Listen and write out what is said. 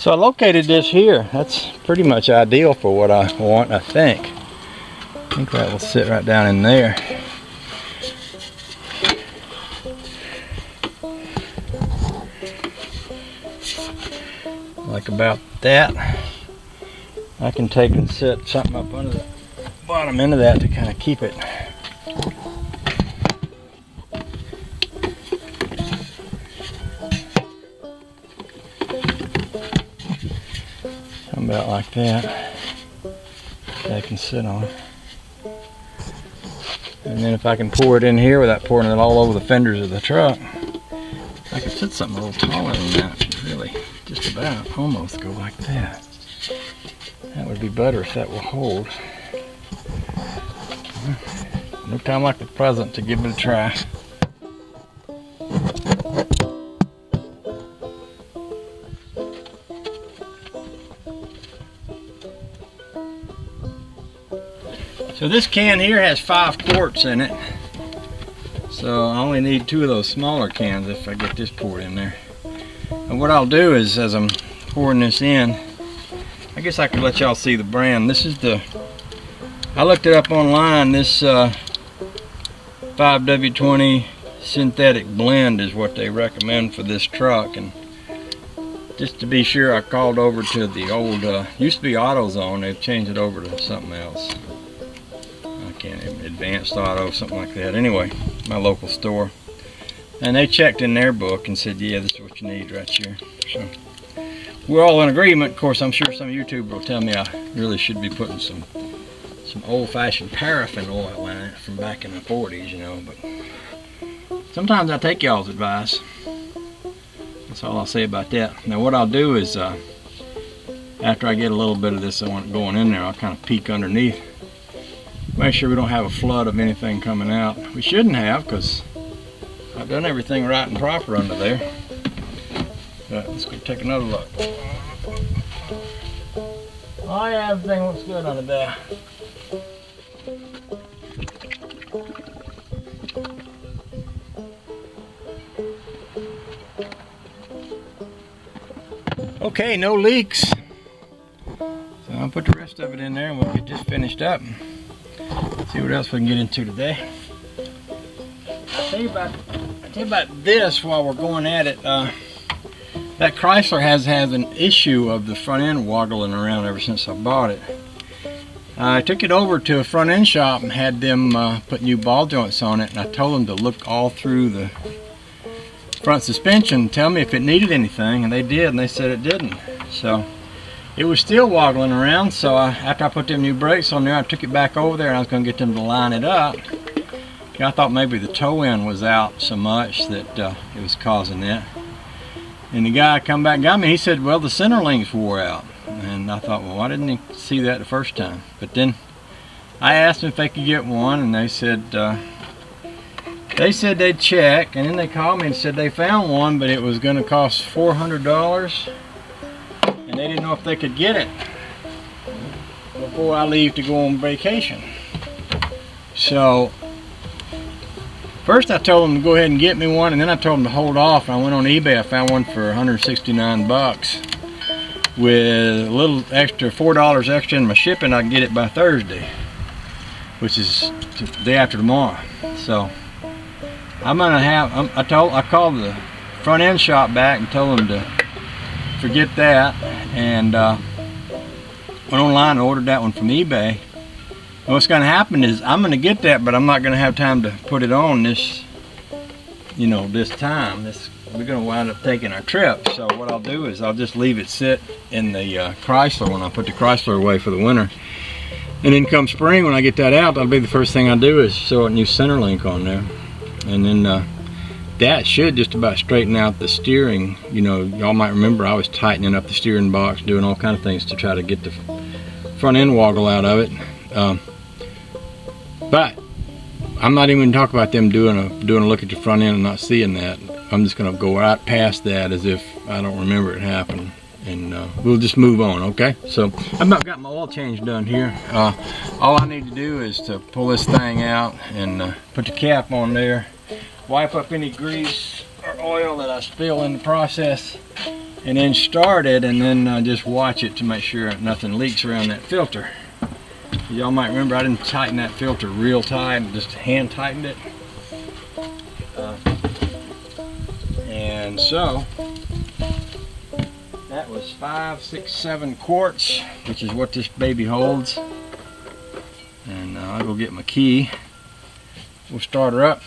So I located this here. That's pretty much ideal for what I want, I think. I think that will sit right down in there. Like about that. I can take and set something up under the bottom end of that to kind of keep it. About like that. I can sit on. And then if I can pour it in here without pouring it all over the fenders of the truck, I could sit something a little taller than that, really. Just about, almost go like that. That would be better if that will hold. No time like the present to give it a try. So this can here has 5 quarts in it. So I only need 2 of those smaller cans if I get this poured in there. And what I'll do is, as I'm pouring this in, I guess I could let y'all see the brand. This is the, I looked it up online, this 5W20 synthetic blend is what they recommend for this truck. And just to be sure, I called over to the old, used to be AutoZone, they've changed it over to something else. Advanced Auto, something like that. Anyway, my local store, and they checked in their book and said, yeah, this is what you need right here. So we're all in agreement. Of course, I'm sure some YouTuber will tell me I really should be putting some old-fashioned paraffin oil in it from back in the 40s, you know, but sometimes I take y'all's advice. That's all I'll say about that. Now what I'll do is, after I get a little bit of this I want going in there, I'll kind of peek underneath. Make sure we don't have a flood of anything coming out. We shouldn't have, because I've done everything right and proper under there. But let's go take another look. Oh yeah, everything looks good under there. Okay, no leaks. So I'll put the rest of it in there and we'll get this finished up. See what else we can get into today. I'll tell you about this while we're going at it. That Chrysler has an issue of the front end waggling around ever since I bought it. I took it over to a front end shop and had them put new ball joints on it, and I told them to look all through the front suspension, tell me if it needed anything, and they did, and they said it didn't. So it was still woggling around, so after I put them new brakes on there, I took it back over there and I was going to get them to line it up. I thought maybe the toe end was out so much that it was causing that. And the guy come back and got me, he said, well, the center links wore out. And I thought, well, why didn't he see that the first time? But then I asked them if they could get one, and they said they'd check, and then they called me and said they found one, but it was going to cost $400. And they didn't know if they could get it before I leave to go on vacation. So first I told them to go ahead and get me one, and then I told them to hold off. I went on eBay, I found one for 169 bucks. With a little extra, $4 extra in my shipping, I can get it by Thursday, which is the day after tomorrow. So I'm gonna have, I called the front end shop back and told them to forget that, and went online and ordered that one from eBay. And what's going to happen is I'm going to get that, but I'm not going to have time to put it on this, you know, this time. We're going to wind up taking our trip. So what I'll do is I'll just leave it sit in the Chrysler when I put the Chrysler away for the winter. And then come spring, when I get that out, that'll be the first thing I do is sew a new center link on there. And then that should just about straighten out the steering. You know, y'all might remember I was tightening up the steering box, doing all kind of things to try to get the front end woggle out of it. But I'm not even going to talk about them doing a look at the front end and not seeing that. I'm just going to go right past that as if I don't remember it happened, and we'll just move on. Okay, so I've about got my oil change done here. All I need to do is to pull this thing out and put the cap on there, wipe up any grease or oil that I spill in the process, and then start it, and then just watch it to make sure nothing leaks around that filter. Y'all might remember I didn't tighten that filter real tight, just hand tightened it. And so that was 5, 6, 7 quarts, which is what this baby holds. And I'll go get my key. We'll start her up.